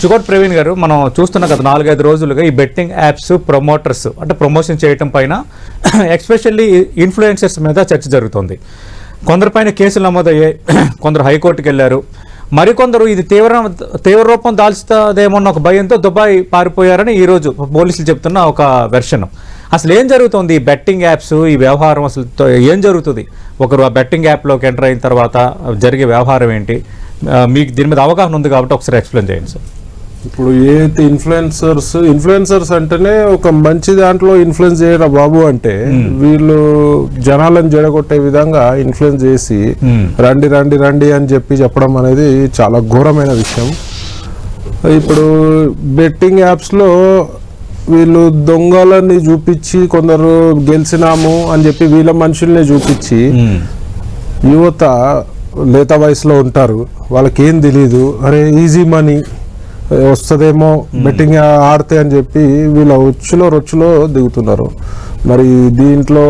చుకోట్ ప్రవీణ్ గారు, మనం చూస్తున్న గత 4-5 రోజులుగా ఈ బెట్టింగ్ యాప్స్ ప్రమోటర్స్ అంటే ప్రమోషన్ చేయటం పైన ఎస్పెషల్లీ ఇన్ఫ్లుయెన్సర్స్ మీద చర్చ జరుగుతుంది. కొందరిపైన కేసులు నమోదయ్యాయి, కొందరు హైకోర్టుకు వెళ్ళారు, మరికొందరు ఇది తీవ్ర రూపం దాల్చుతుందేమన్న ఒక భయంతో దుబాయ్ పారిపోయారని ఈరోజు పోలీసులు చెప్తున్న ఒక వెర్షన్. అసలు ఏం జరుగుతుంది ఈ బెట్టింగ్ యాప్స్, ఈ వ్యవహారం అసలు ఏం జరుగుతుంది? ఒకరు ఆ బెట్టింగ్ యాప్లోకి ఎంటర్ అయిన తర్వాత జరిగే వ్యవహారం ఏంటి? మీకు దీని మీద అవగాహన ఉంది కాబట్టి ఒకసారి ఎక్స్ప్లెయిన్ చేయండి సార్. ఇప్పుడు ఏదైతే ఇన్ఫ్లుయెన్సర్స్ అంటేనే ఒక మంచి దాంట్లో ఇన్ఫ్లుయెన్స్ చేయరా బాబు అంటే వీళ్ళు జనాలను జడగొట్టే విధంగా ఇన్ఫ్లుయెన్స్ చేసి రండి రండి రండి అని చెప్పడం అనేది చాలా ఘోరమైన విషయం. ఇప్పుడు బెట్టింగ్ యాప్స్లో వీళ్ళు దొంగలని చూపించి కొందరు గెలిచినాము అని చెప్పి వీళ్ళ మనుషుల్ని చూపించి యువత లేత వయసులో ఉంటారు, వాళ్ళకి ఏం తెలీదు, అరే ఈజీ మనీ వస్తుందేమో బెట్టింగ్ ఆడితే అని చెప్పి వీళ్ళ రొచ్చులో దిగుతున్నారు. మరి దీంట్లో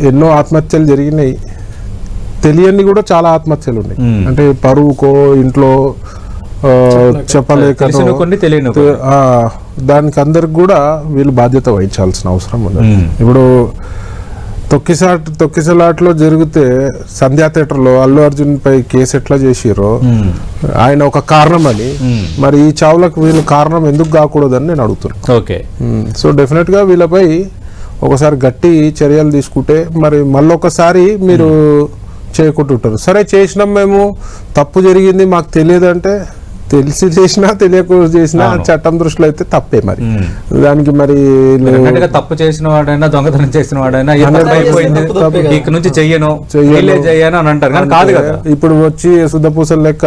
ఎన్నో ఆత్మహత్యలు జరిగినాయి, తెలియని కూడా చాలా ఆత్మహత్యలు ఉన్నాయి. అంటే పరువుకో ఇంట్లో చెప్పలేక దానికి అందరికి కూడా వీళ్ళు బాధ్యత వహించాల్సిన అవసరం ఉంది. ఇప్పుడు తొక్కిసలాట్లో జరిగితే సంధ్యా థియేటర్లో అల్లు అర్జున్ పై కేసు ఎట్లా చేసిరో ఆయన ఒక కారణం అని, మరి ఈ చావులకు వీళ్ళు కారణం ఎందుకు కాకూడదని నేను అడుగుతున్నాను. సో డెఫినెట్ గా వీళ్ళపై ఒకసారి గట్టి చర్యలు తీసుకుంటే మరి మళ్ళొకసారి మీరు చేయకుంటుంటారు. సరే చేసినాం మేము, తప్పు జరిగింది మాకు తెలియదంటే, తెలిసి చేసినా తెలియకుండా చేసినా చట్టం దృష్టిలో అయితే తప్పే. మరి దానికి మరి తప్పు చేసిన వాడైనా దొంగతనం చేసిన వాడైనా ఇక నుంచి చెయ్యను అని అంటారు, కానీ కాదు కదా. ఇప్పుడు వచ్చి శుద్ధపూసలు లెక్క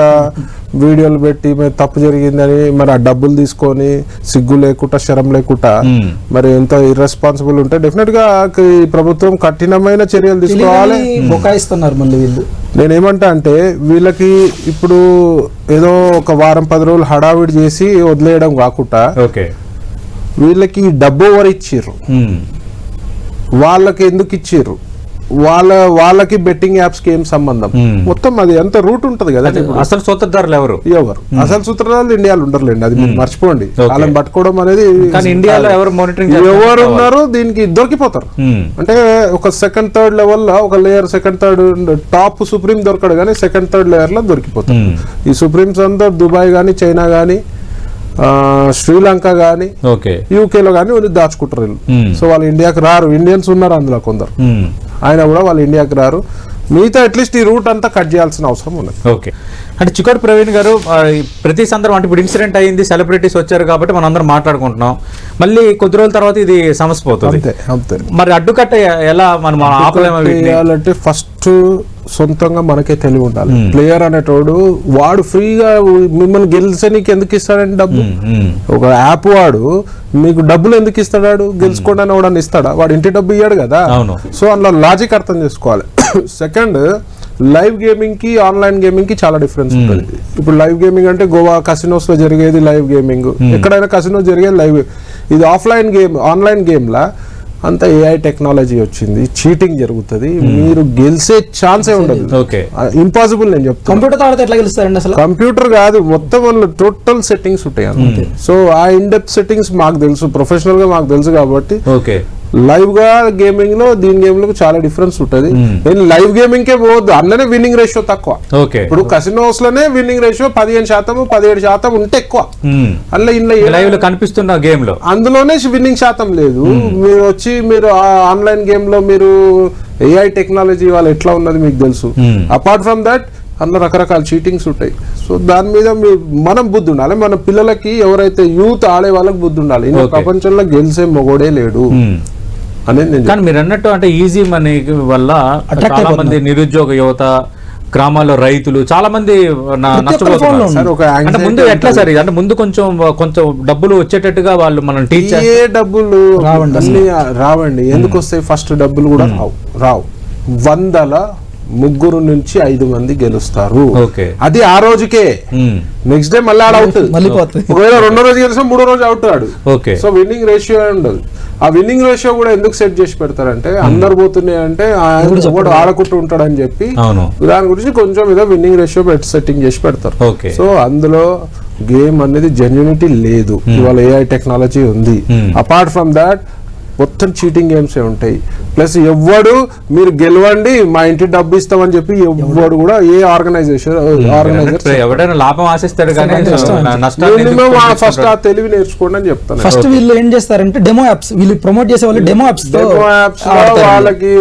వీడియోలు పెట్టి మరి తప్పు జరిగిందని మరి ఆ డబ్బులు తీసుకొని సిగ్గు లేకుండా శరం లేకుండా మరి ఎంత ఇర్రెస్పాన్సిబుల్ ఉంటే డెఫినెట్ గా ఈ ప్రభుత్వం కఠినమైన చర్యలు తీసుకోవాలి. మళ్ళీ వీళ్ళు నేనేమంటా అంటే వీళ్ళకి ఇప్పుడు ఏదో ఒక 10 రోజులు హడావిడి చేసి వదిలేయడం కాకుండా వీళ్ళకి డబ్బు ఎవరు ఇచ్చిర్రు, వాళ్ళకి ఎందుకు ఇచ్చిర్రు, వాళ్ళకి బెట్టింగ్ యాప్స్ కి ఏం సంబంధం, మొత్తం అది ఎంత రూట్ ఉంటది కదా. అసలు సూత్రధారులు ఎవరు? అసలు సూత్రధారులు ఇండియాలో ఉండర్లేండి, అది మీరు మర్చిపోండి. వాళ్ళని పట్టుకోవడం అనేది ఇండియాలో ఎవరు మానిటరింగ్ ఎవరు ఉన్నారు దీనికి దొరికిపోతారు. అంటే ఒక సెకండ్ థర్డ్ లెవెల్ లో ఒక layer, second third top supreme దొరకడు కానీ సెకండ్ థర్డ్ లేయర్ లో దొరికిపోతారు. ఈ సుప్రీంస్ అంతా దుబాయ్ గానీ, చైనా గానీ, శ్రీలంక గానీ, యూకేలో గానీ వాళ్ళు దాచుకుంటారు వీళ్ళు. సో వాళ్ళు ఇండియాకి రారు. ఇండియన్స్ ఉన్నారు అందులో కొందరు, ఆయన కూడా వాళ్ళు ఇండియాకి రారు. మిగతా అట్లీస్ట్ ఈ రూట్ అంతా కట్ చేయాల్సిన అవసరం ఉన్నది. ఓకే, అంటే చుకోట్ ప్రవీణ్ గారు, ప్రతి సందర్భం అంటే ఇప్పుడు ఇన్సిడెంట్ అయింది, సెలబ్రిటీస్ వచ్చారు కాబట్టి మనం అందరం మాట్లాడుకుంటున్నాం, మళ్ళీ కొద్ది రోజుల తర్వాత ఇది సమస్య పోతుంది. మరి అడ్డుకట్ట ఎలా మనం ఆపలేమంటే ఫస్ట్ సొంతంగా మనకే తెలివి ఉండాలి. ప్లేయర్ అనేటోడు వాడు ఫ్రీగా మిమ్మల్ని గెలిచడానికి ఎందుకు ఇస్తాడండి డబ్బు? ఒక యాప్ వాడు మీకు డబ్బులు ఎందుకు ఇస్తాడు? గెలుచుకోండి అని వాడని ఇస్తాడా? వాడు ఇంటి డబ్బు ఇయ్యాడు కదా. సో అందులో లాజిక్ అర్థం చేసుకోవాలి. సెకండ్, లైవ్ గేమింగ్ కి ఆన్లైన్ గేమింగ్ కి చాలా డిఫరెన్స్ ఉంటుంది. ఇప్పుడు లైవ్ గేమింగ్ అంటే గోవా కసినోస్ లో జరిగేది లైవ్ గేమింగ్, ఎక్కడైనా కసినో జరిగేది లైవ్. ఇది ఆఫ్లైన్ గేమ్, ఆన్లైన్ గేమ్ లా అంత ఏఐ టెక్నాలజీ వచ్చింది, చీటింగ్ జరుగుతుంది, మీరు గెలిచే ఛాన్సే ఉండదు, ఇంపాసిబుల్. నేను చెప్తాను కంప్యూటర్ ఆడితే ఎట్లా గెలుస్తారండి? అసలు కంప్యూటర్ కాదు, మొత్తం టోటల్ సెట్టింగ్స్ ఉంటాయి. సో ఆ ఇన్డెప్త్ సెట్టింగ్స్ మాకు తెలుసు, ప్రొఫెషనల్ గా మాకు తెలుసు కాబట్టి లైవ్ గా గేమింగ్ లో దీని గేమ్ లో చాలా డిఫరెన్స్ ఉంటుంది. నేను లైవ్ గేమింగ్ కే పోవద్దు, అందులోనే విన్నింగ్ రేషియో తక్కువ. ఇప్పుడు కసినోస్ లోనే విన్నింగ్ రేషియో 15%, 17% ఉంటే ఎక్కువ. అందులో కనిపిస్తున్న గేమ్ లో అందులోనే విన్నింగ్ శాతం లేదు. మీరు వచ్చి మీరు ఆన్లైన్ గేమ్ లో మీరు ఏఐ టెక్నాలజీ వాళ్ళు ఎట్లా ఉన్నది మీకు తెలుసు. అపార్ట్ ఫ్రమ్ దట్ అందులో రకరకాల చీటింగ్స్ ఉంటాయి. సో దాని మీద మనం బుద్ధి ఉండాలి. మన పిల్లలకి ఎవరైతే యూత్ ఆడే వాళ్ళకి బుద్ధి ఉండాలి. ప్రపంచంలో గెలిచే మొగోడే లేడు అనేది. కానీ మీరు అన్నట్టు అంటే ఈజీ మనీ వల్ల చాలా మంది నిరుద్యోగ యువత, గ్రామాల్లో రైతులు చాలా మంది నష్టపోతున్నారు. ముందు ఎట్లా సరే అంటే ముందు కొంచెం డబ్బులు వచ్చేటట్టుగా వాళ్ళు మనం టీచ్ డబ్బులు రావండి. ఎందుకు వస్తాయి? ఫస్ట్ డబ్బులు కూడా రావు. 3 నుంచి 5 మంది గెలుస్తారు, అది ఆ రోజుకే. నెక్స్ట్ డే మళ్ళీ అవుట్. ఒకవేళ 2వ రోజు గెలిచిన 3వ రోజు అవుట్ ఆడు. సో విన్నింగ్ రేషియో ఉండదు. ఆ విన్నింగ్ రేషియో కూడా ఎందుకు సెట్ చేసి పెడతారంటే అందరు పోతున్నాయి అంటే ఒకటి ఆడకుంటూ ఉంటాడని చెప్పి దాని గురించి కొంచెం ఏదో విన్నింగ్ రేషియో సెట్టింగ్ చేసి పెడతారు. సో అందులో గేమ్ అనేది జెన్యూనిటీ లేదు. ఇవాళ ఏఐ టెక్నాలజీ ఉంది. అపార్ట్ ఫ్రమ్ దాట్ మొత్తం చీటింగ్ గేమ్స్ ఉంటాయి. ప్లస్ ఎవ్వడు మీరు గెలవండి మా ఇంటి డబ్బు ఇస్తామని చెప్పి ఎవ్వడు కూడా ఏ ఆర్గనైజర్ ఎవడైనా లాభం ఆశిస్తాడు కానీ ఫస్ట్ ఆ తెలివి నేర్చుకోండి అని చెప్తాను. ఫస్ట్ వీళ్ళు ఏం చేస్తారంటే డెమో యాప్స్, వీళ్ళు ప్రమోట్ చేసే వాళ్ళు డెమో యాప్స్ వాళ్ళకి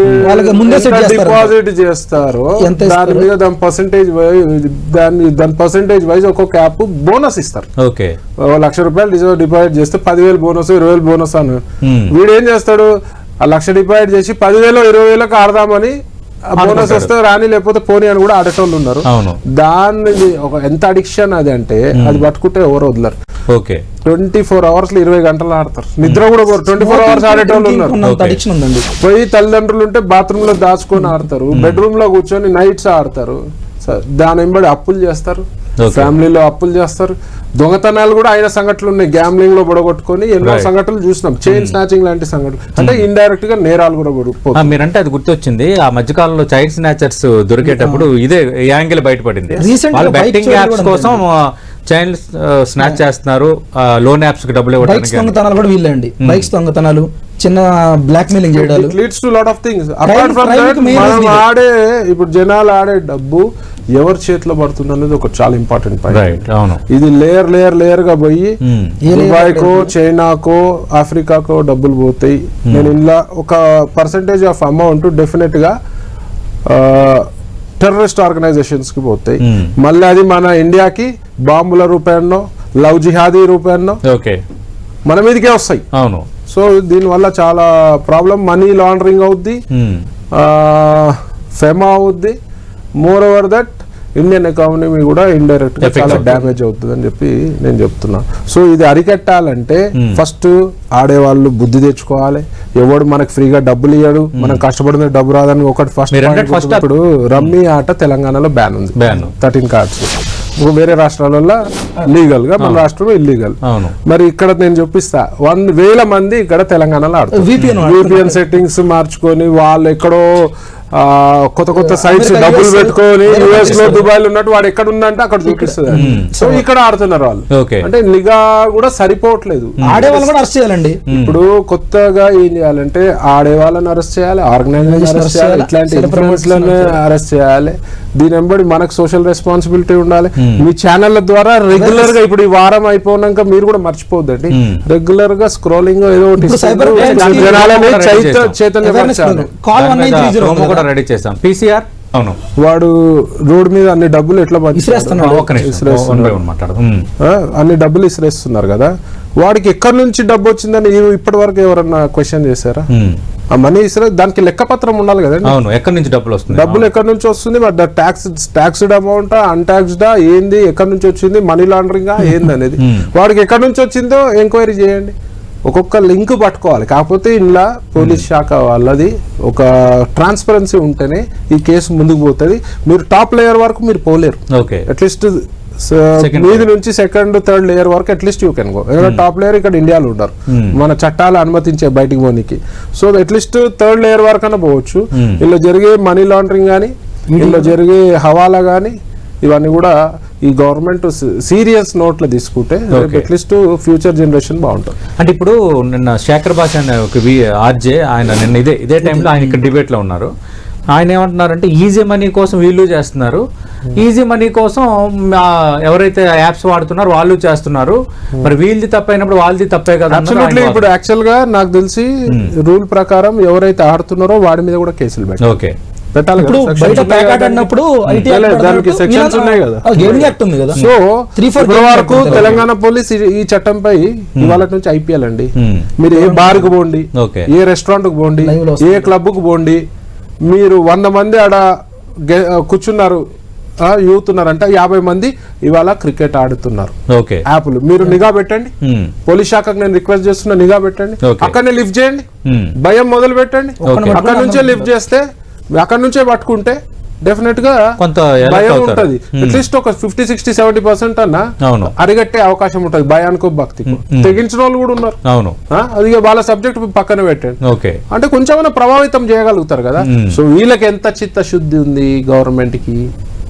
ముందే సెట్ చేస్తారు, డిపాజిట్ చేస్తారు. దాని మీద దాని పర్సెంటేజ్ వైజ్ ఒక్కొక్క యాప్ బోనస్ ఇస్తారు. ఓకే, ₹1,00,000 డిపాజిట్ చేస్తే 10,000 బోనస్, 20,000 బోనస్ అని. వీడేం చేస్తాడు, ఆ 1,00,000 డిపాజిట్ చేసి 10,000 20,000 ఆడదామని బోనస్ వస్తే రాని లేకపోతే పోనీ అని కూడా ఆడేటోళ్ళు ఉన్నారు. దాన్ని ఒక ఎంత అడిక్షన్ అది అంటే అది పట్టుకుంటే ఎవరు వదలరు. ఓకే, 24 hours 20 గంటలు ఆడతారు. నిద్ర కూడా 24 hours ఆడేటోళ్ళు ఉన్నారు. పోయి తల్లిదండ్రులు ఉంటే బాత్రూమ్ లో దాచుకొని ఆడతారు, బెడ్రూమ్ లో కూర్చొని నైట్స్ ఆడతారు. దాని వెంబడి అప్పులు చేస్తారు, ఫ్యామిలీలో అప్పులు చేస్తారు. దొంగతనాలు కూడా అయిన సంఘటనలు ఉన్నాయి. గ్యాంబ్లింగ్ లో బొడగొట్టుకొని ఎన్నో సంఘటనలు చూసినాం. చైన్ స్నాచింగ్ లాంటి సంఘటనలు అంటే ఇండైరెక్ట్ గా నేరాలు కూడా మీరంటే అది గుర్తొచ్చింది. ఆ మధ్యకాలంలో చైల్డ్ స్నాచర్స్ దొరికేటప్పుడు ఇదే యాంగిల్ బయటపడింది. వాళ్ళు బెట్టింగ్ యాప్స్ కోసం చైల్డ్ స్నాచ్ చేస్తున్నారు, లోన్ యాప్స్ కి డబ్బులు ఇవ్వడానికి. బైక్స్ దొంగతనాలు కూడా వీళ్ళండి, బైక్స్ దొంగతనాలు, చిన్న బ్లాక్ మెయిలింగ్ చేయడాలు. It leads to lot of things. Apart from that మనం ఆడే ఇప్పుడు జనాలు ఆడే డబ్బు ఎవరి చేతిలో పడుతుంది అనేది ఒక చాలా ఇంపార్టెంట్ పాయింట్. ఇది లేయర్ గా పోయి దుబాయ్కో, చైనాకో, ఆఫ్రికాకో డబ్బులు పోతాయి. నేను ఇలా ఒక పర్సంటేజ్ ఆఫ్ అమౌంట్ డెఫినెట్ గా టెర్రరిస్ట్ ఆర్గనైజేషన్స్ కి పోతాయి. మళ్ళీ అది మన ఇండియాకి బాంబుల రూపాయన్నో, లవ్ జిహాదీ రూపాయన్నో మన మీదకే వస్తాయి. అవును. సో దీనివల్ల చాలా ప్రాబ్లం. మనీ లాండరింగ్ అవుద్ది, ఫెమా అవుద్ది. More over that Indian economy కూడా ఇండైరెక్ట్ గా చాలా డ్యామేజ్ అవుతుంది అని చెప్పి నేను చెప్తున్నా. సో ఇది అరికట్టాలంటే ఫస్ట్ ఆడేవాళ్ళు బుద్ధి తెచ్చుకోవాలి. ఎవడు మనకు ఫ్రీగా డబ్బులు ఇయ్యాడు, మనం కష్టపడిన డబ్బు రాదని ఒకటి ఫస్ట్. ఇప్పుడు రమ్మీ ఆట తెలంగాణలో బ్యాన్ ఉంది, 13 కార్డ్స్. వేరే రాష్ట్రాలలో లీగల్ గా, మన రాష్ట్రంలో ఇల్లీగల్. మరి ఇక్కడ నేను చూపిస్తా 1,000 మంది ఇక్కడ తెలంగాణలో ఆడుతారు. VPN సెట్టింగ్స్ మార్చుకొని వాళ్ళు ఎక్కడో కొత్త సైట్స్ డబ్బులు పెట్టుకొని యుఎస్ లో, దుబాయ్ లో ఉన్నట్టు వాడు ఎక్కడ ఉందంటే అక్కడ చూపిస్తుంది. సో ఇక్కడ ఆడుతున్నారు వాళ్ళు. అంటే నిఘా కూడా సరిపోవట్లేదు. ఆడేవాళ్ళు కూడా అరెస్ట్ చేయాలండి. ఇప్పుడు కొత్తగా ఏం చేయాలంటే ఆడే వాళ్ళని అరెస్ట్ చేయాలి, ఆర్గనైజేషన్ అరెస్ట్ చేయాలి, ఇట్లాంటి ఇన్ఫ్లుయెన్సర్లను అరెస్ట్ చేయాలి. దీని వెంబడి మనకు సోషల్ రెస్పాన్సిబిలిటీ ఉండాలి. మీ ఛానళ్ల ద్వారా రెగ్యులర్ గా ఇప్పుడు ఈ వారం అయిపోయినాక మీరు కూడా మర్చిపోద్దండి, రెగ్యులర్ గా స్క్రోలింగ్ ఏదో ఒకటి చైతన్యపరచాలి. రెడీ చేస్తాం. PCR అవును, వాడు రోడ్ మీద అన్ని డబ్బులు ఎట్లా అన్ని డబ్బులు ఇసిరేస్తున్నారు కదా, వాడికి ఎక్కడి నుంచి డబ్బు వచ్చిందని ఇప్పటి వరకు ఎవరన్నా క్వశ్చన్ చేశారా? ఆ మనీ ఇసిరే దానికి లెక్కపత్రం ఉండాలి కదా. ఎక్కడి నుంచి డబ్బులు వస్తుంది, డబ్బులు ఎక్కడి నుంచి వస్తుంది, ట్యాక్స్డ్ అమౌంట్, అన్టాక్స్డా, ఏంది, ఎక్కడి నుంచి వచ్చింది, మనీ లాండరింగ్ ఏంది అనేది వాడికి ఎక్కడి నుంచి వచ్చిందో ఎంక్వైరీ చేయండి. ఒక్కొక్క లింక్ పట్టుకోవాలి. కాకపోతే ఇలా పోలీస్ శాఖ వాళ్ళది ఒక ట్రాన్స్పరెన్సీ ఉంటేనే ఈ కేసు ముందుకు పోతుంది. మీరు టాప్ లేయర్ వరకు మీరు పోలేరు. అట్లీస్ట్ మీది నుంచి సెకండ్ థర్డ్ లేయర్ వరకు అట్లీస్ట్ యూ కెన్ గో. ఎందుకంటే టాప్ లేయర్ ఇక్కడ ఇండియాలో ఉండరు, మన చట్టాలు అనుమతించే బయటికి పోనీకి. సో అట్లీస్ట్ థర్డ్ లేయర్ వరకు అన్న పోవచ్చు. ఇలా జరిగే మనీ లాండరింగ్ కానీ, ఇలా జరిగే హవాలా కానీ, ఇవన్నీ కూడా ఈ గవర్నమెంట్ సీరియస్ నోట్లో తీసుకుంటే అట్లీస్ట్ ఫ్యూచర్ జనరేషన్ బాగుంటుంది. అంటే ఇప్పుడు నిన్న శేఖర్ భాష అనే ఒక ఆర్జే, ఆయన నిన్న ఇదే టైంలో ఆయన ఇక్కడ డిబేట్ లో ఉన్నారు. ఆయన ఏమంటున్నారంటే ఈజీ మనీ కోసం వీళ్ళు చేస్తున్నారు, ఈజీ మనీ కోసం ఎవరైతే యాప్స్ వాడుతున్నారో వాళ్ళు చేస్తున్నారు, మరి వీళ్ళది తప్పైనప్పుడు వాళ్ళది తప్పే కదా. ఇప్పుడు యాక్చువల్ గా నాకు తెలిసి రూల్ ప్రకారం ఎవరైతే ఆడుతున్నారో వాడి మీద కూడా కేసులు పెట్టాలి. ఓకే, సో ఇప్పటి వరకు తెలంగాణ పోలీస్ ఈ చట్టంపై ఇవాళ నుంచి IPL అండి. మీరు ఏ బార్ కు పోండి, ఏ రెస్టారెంట్ కు పోండి, ఏ క్లబ్ కు పోండి, మీరు 100 మంది ఆడ కూర్చున్నారు, యూత్ ఉన్నారంట, 50 మంది ఇవాళ క్రికెట్ ఆడుతున్నారు. యాప్లు మీరు నిఘా పెట్టండి. పోలీస్ శాఖకు నేను రిక్వెస్ట్ చేస్తున్నా, నిఘా పెట్టండి. అక్కడనే లిఫ్ట్ చేయండి, భయం మొదలు పెట్టండి. అక్కడ నుంచే లిఫ్ట్ చేస్తే, అక్కడ నుంచే పట్టుకుంటే డెఫినెట్ గా కొంత భయం ఉంటది. అట్లీస్ట్ ఒక 50-60-70% అన్నా అరిగట్టే అవకాశం ఉంటది. భయానికో భక్తికో తెగించిన వాళ్ళు కూడా ఉన్నారు. అది వాళ్ళ సబ్జెక్ట్ పక్కన పెట్టండి. అంటే కొంచెం ప్రభావితం చేయగలుగుతారు కదా. సో వీళ్ళకి ఎంత చిత్తశుద్ధి ఉంది గవర్నమెంట్ కి,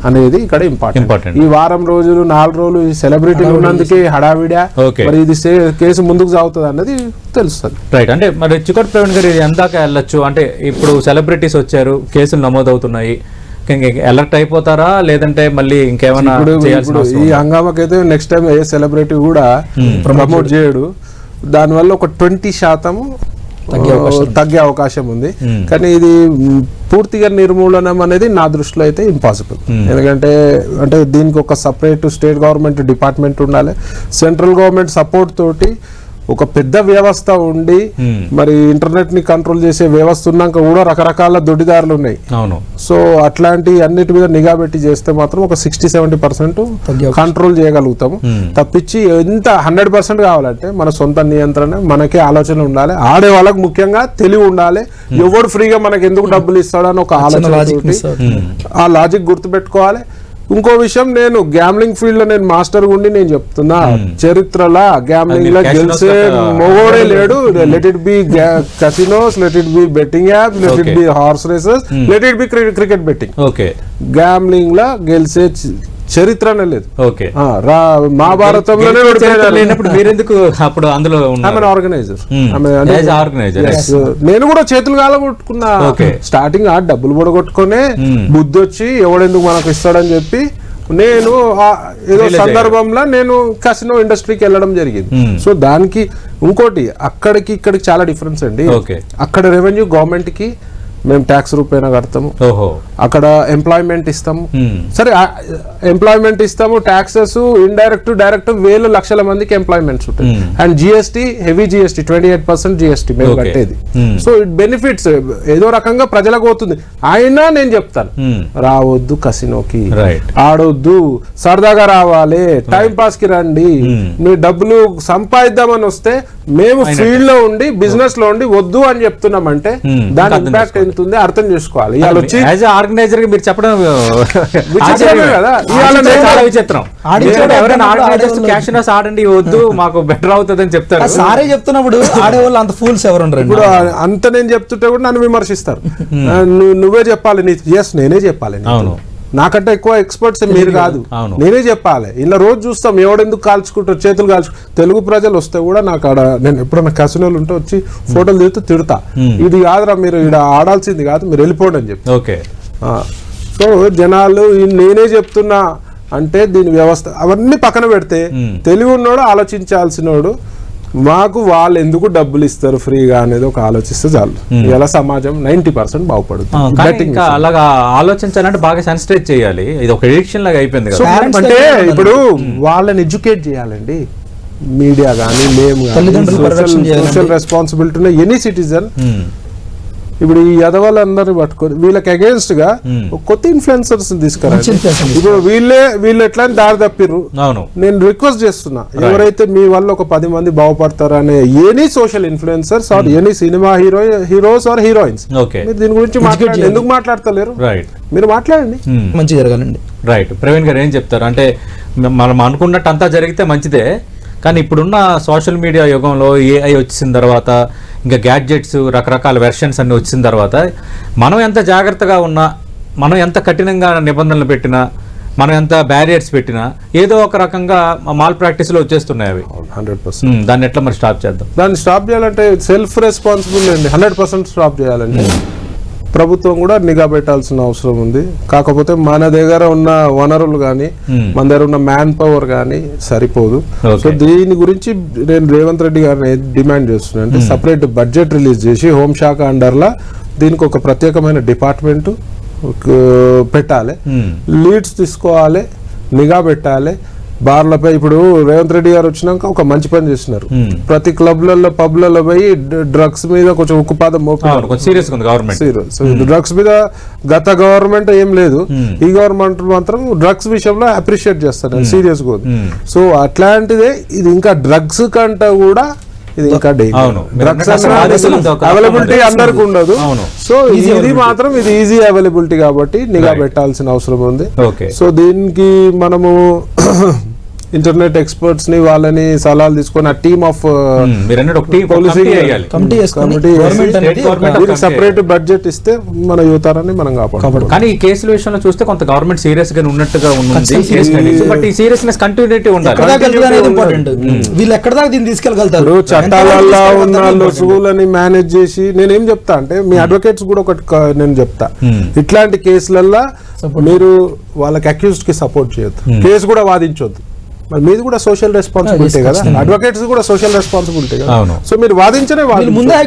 అనేది ఇక్కడ Important. ఇంపార్టెంట్. ఈ వారం రోజులు 4 రోజులు ఈ సెలబ్రిటీలు ఉన్నందుకే హడావిడా, Okay. మరి ఇది కేసు ముందుకు సాగుతుంది అన్నది తెలుస్తుంది. రైట్. అంటే మరి చికోటి ప్రవీణ్ గారు ఇది ఎందాక వెళ్ళొచ్చు? అంటే ఇప్పుడు సెలబ్రిటీస్ వచ్చారు, కేసులు నమోదవుతున్నాయి, అలర్ట్ అయిపోతారా లేదంటే మళ్ళీ ఇంకేమైనా చేయాల్సిన ఇప్పుడు అవసరం ఈ ఉందా? హంగామాకైతే నెక్స్ట్ టైం ఏ సెలబ్రిటీ కూడా ప్రమోట్ చేయడు. దానివల్ల ఒక 20% తగ్గే అవకాశం ఉంది. కానీ ఇది పూర్తిగా నిర్మూలనం అనేది నా దృష్టిలో అయితే ఇంపాసిబుల్. ఎందుకంటే అంటే దీనికి ఒక సపరేట్ స్టేట్ గవర్నమెంట్ డిపార్ట్మెంట్ ఉండాలి, సెంట్రల్ గవర్నమెంట్ సపోర్ట్ తోటి ఒక పెద్ద వ్యవస్థ ఉండి, మరి ఇంటర్నెట్ ని కంట్రోల్ చేసే వ్యవస్థ ఉన్నాక కూడా రకరకాల దొడ్డిదారులు ఉన్నాయి. అవును. సో అట్లాంటి అన్నిటి మీద నిఘా పెట్టి చేస్తే మాత్రం ఒక 60-70% కంట్రోల్ చేయగలుగుతాము. తప్పించి ఎంత 100% కావాలంటే మన సొంత నియంత్రణ, మనకే ఆలోచన ఉండాలి, ఆడే వాళ్ళకి ముఖ్యంగా తెలివి ఉండాలి. ఎవడు ఫ్రీగా మనకి ఎందుకు డబ్బులు ఇస్తాడని ఒక ఆలోచన, ఆ లాజిక్ గుర్తుపెట్టుకోవాలి. ఇంకో విషయం, నేను గ్యామ్లింగ్ ఫీల్డ్ లో నేను మాస్టర్ ఉండి నేను చెప్తున్నా, చరిత్రలో గ్యామ్లింగ్ లో గెలిచే మొగోడే లేడు. Let it be casinos, let it be betting app, let it be horse races, let it be cricket betting. Okay. Gambling లో గెలిచే చరిత్రనే లేదు. ఓకే. మహాభారతంలోనే లేనప్పుడు మీరెందుకు అప్పుడు అందులో ఆర్గనైజర్, ఆర్గనైజర్? నేను కూడా చేతులు కాలగొట్టుకున్నా. స్టార్టింగ్ ఆ డబ్బులు పొడగొట్టుకునే బుద్ధి వచ్చి ఎవడెందుకు మనకు ఇస్తాడని చెప్పి నేను ఏదో సందర్భంలో నేను కసినో ఇండస్ట్రీకి వెళ్ళడం జరిగింది. సో దానికి ఇంకోటి అక్కడికి ఇక్కడికి చాలా డిఫరెన్స్ అండి. అక్కడ రెవెన్యూ గవర్నమెంట్ కి మేము ట్యాక్స్ రూపేనా కడతాము, అక్కడ ఎంప్లాయ్మెంట్ ఇస్తాము. సరే ఎంప్లాయ్మెంట్ ఇస్తాము, ట్యాక్సెస్ ఇండైరెక్ట్ డైరెక్ట్ వేల లక్షల మందికి ఎంప్లాయ్మెంట్స్ ఉంటాయి. And GST, heavy GST 28% GST మేము కట్టేది. సో ఇట్ బెనిఫిట్స్ ఏదో రకంగా ప్రజలకు పోతుంది. అయినా నేను చెప్తాను, రావద్దు కసినోకి, ఆడొద్దు, సరదాగా రావాలి, టైం పాస్ కి రండి. మీ డబ్బులు సంపాదిద్దామని వస్తే మేము ఫీల్డ్ లో ఉండి బిజినెస్ లో ఉండి వద్దు అని చెప్తున్నామంటే దాని ఇంపాక్ట్ ఎంత ఉంది అర్థం చేసుకోవాలి. ఆర్గనైజర్ మీరు చెప్పడం కదా చాలా విచిత్రం. ఎవరైనా ఆర్గనైజర్స్ క్యాషినోస్ ఆడండి వద్దు మాకు బెటర్ అవుతుంది అని చెప్తారు. సారే చెప్తున్నప్పుడు ఆడేవాళ్ళు అంత ఫూల్స్ ఎవరు ఉండరు. ఇప్పుడు అంత నేను చెప్తుంటే కూడా నన్ను విమర్శిస్తారు. నువ్వే చెప్పాలి, నేనే చెప్పాలి. అవును, నాకంటే ఎక్కువ ఎక్స్పర్ట్స్ మీరు కాదు, నేనే చెప్పాలి. ఇలా రోజు చూస్తాం ఎవడెందుకు కాల్చుకుంటారు, చేతులు కాల్చు. తెలుగు ప్రజలు వస్తే కూడా నాకు ఆడ నేను ఎప్పుడన్నా కసినోలు ఉంటే వచ్చి ఫోటోలు తీస్తూ తిడతా, ఇది కాదురా మీరు ఇక్కడ ఆడాల్సింది కాదు, మీరు వెళ్ళిపోండి అని చెప్పి. ఓకే. సో జనాలు నేనే చెప్తున్నా అంటే దీని వ్యవస్థ అవన్నీ పక్కన పెడితే తెలివి ఉన్నోడు ఆలోచించాల్సినోడు మాకు వాళ్ళు ఎందుకు డబ్బులు ఇస్తారు ఫ్రీగా అనేది ఒక ఆలోచిస్తే చాలు. ఇలా సమాజం 90% బాగుపడుతుంది. ఇంకా అలాగా ఆలోచించాలంటే బాగా సెన్సిటైజ్ చేయాలి. ఇది ఒక ఎడిక్షన్ లాగా అయిపోయింది కదా. అంటే ఇప్పుడు వాళ్ళని ఎడ్యుకేట్ చేయాలండి మీడియా కానీ, మేము సోషల్ రెస్పాన్సిబిలిటీ ఎనీ సిటిజన్. ఇప్పుడు ఈ యదవాళ్ళందరినీ పట్టుకొని వీళ్ళకి అగేన్స్ట్ గా కొత్త ఇన్ఫ్లుయెన్సర్స్ తీసుకురండి. ఇప్పుడు వీళ్ళు ఎట్లా దారి తప్పిర్రు. నేను రిక్వెస్ట్ చేస్తున్నా, ఎవరైతే మీ వల్ల ఒక 10 మంది బాగుపడతారు అనే any social influencers or any cinema heroes or heroines, మీరు దీని గురించి మాట్లాడండి. ఎందుకు మాట్లాడతలేరు? మీరు మాట్లాడండి, మంచి జరగాలండి. రైట్. ప్రవీణ్ గారు ఏం చెప్తారు? అంటే మనం అనుకున్నట్టు అంతా జరిగితే మంచిదే, కానీ ఇప్పుడున్న సోషల్ మీడియా యుగంలో ఏఐ వచ్చిన తర్వాత, ఇంకా గ్యాడ్జెట్స్ రకరకాల వెర్షన్స్ అన్ని వచ్చిన తర్వాత మనం ఎంత జాగ్రత్తగా ఉన్నా, మనం ఎంత కఠినంగా నిబంధనలు పెట్టినా, మనం ఎంత బ్యారియర్స్ పెట్టినా ఏదో ఒక రకంగా మాల్ ప్రాక్టీస్లో వచ్చేస్తున్నాయి అవి. 100%. దాన్ని ఎట్లా మరి స్టాప్ చేద్దాం? దాన్ని స్టాప్ చేయాలంటే సెల్ఫ్ రెస్పాన్సిబుల్ అండి. 100% స్టాప్ చేయాలంటే ప్రభుత్వం కూడా నిఘా పెట్టాల్సిన అవసరం ఉంది. కాకపోతే మన దగ్గర ఉన్న వనరులు కానీ, మన దగ్గర ఉన్న మ్యాన్ పవర్ కానీ సరిపోదు. సో దీని గురించి నేను రేవంత్ రెడ్డి గారిని డిమాండ్ చేస్తున్నాను, అంటే సపరేట్ బడ్జెట్ రిలీజ్ చేసి హోంశాఖ అండర్లా దీనికి ఒక ప్రత్యేకమైన డిపార్ట్మెంట్ పెట్టాలి, లీడ్స్ తీసుకోవాలి, నిఘా పెట్టాలి. బార్లపై ఇప్పుడు రేవంత్ రెడ్డి గారు వచ్చినాక ఒక మంచి పని చేస్తున్నారు. ప్రతి క్లబ్లలో పబ్లలో పోయి డ్రగ్స్ మీద కొంచెం ఉక్కుపాదం మోపారు. డ్రగ్స్ మీద గత గవర్నమెంట్ ఏం లేదు, ఈ గవర్నమెంట్ మాత్రం డ్రగ్స్ విషయంలో అప్రిషియేట్ చేస్తారు, సీరియస్ గా. సో అట్లాంటిదే ఇది ఇంకా డ్రగ్స్ కంటే కూడా ఇది ఇంకా డ్రగ్స్ అవైలబిలిటీ అందరికి ఉండదు. సో ఇది మాత్రం ఇది ఈజీ అవైలబిలిటీ కాబట్టి నిఘా పెట్టాల్సిన అవసరం ఉంది. సో దీనికి మనము ఇంటర్నెట్ ఎక్స్పర్ట్స్ ని వాళ్ళని సలహాలు తీసుకొని ఆ టీమ్ ఆఫ్ మీరు అన్నట్టు ఒక టీం Policing కమిటీ వేసుకొని కమిటీ గవర్నమెంట్ State అనేది government ఒక- of- సపరేట్ బడ్జెట్ ఇస్తే మన యువతరాన్ని మనం కాపాడుకోవాలి. కానీ ఈ కేసుల విషయంలో చూస్తే కొంత గవర్నమెంట్ సీరియస్ గా ఉన్నట్టుగా ఉంది ఖచ్చితంగా బట్ ఈ సీరియస్నెస్ కంటిన్యూటీ ఉండాలి. ఎక్కడ దాకా వెళ్తుంది అనేది ఇంపార్టెంట్. వీళ్ళు ఎక్కడ దాకా దీన్ని తీసుకెళ్ళగలుగుతారు, ఇప్పుడు చట్టాలలో ఎంత ఉన్న తీసుకెళ్ళగలుగుతారు రుసుగులని మేనేజ్ చేసి నేనేం చెప్తా అంటే మీ అడ్వకేట్స్ కూడా ఒకటి నేను చెప్తా, ఇట్లాంటి కేసులల్లో మీరు వాళ్ళకి అక్యూజ్డ్ కి సపోర్ట్ చేయొద్దు, కేసు కూడా వాదించొద్దు. మరి మీది కూడా సోషల్ రెస్పాన్సిబిలిటీ కదా, ఖచ్చితంగా. అడ్వకేట్స్ కూడా సోషల్ రెస్పాన్సిబిలిటీ కదా. అవును. సో మీరు వాదించనే వీళ్ళు ముందే వాదించొద్దు.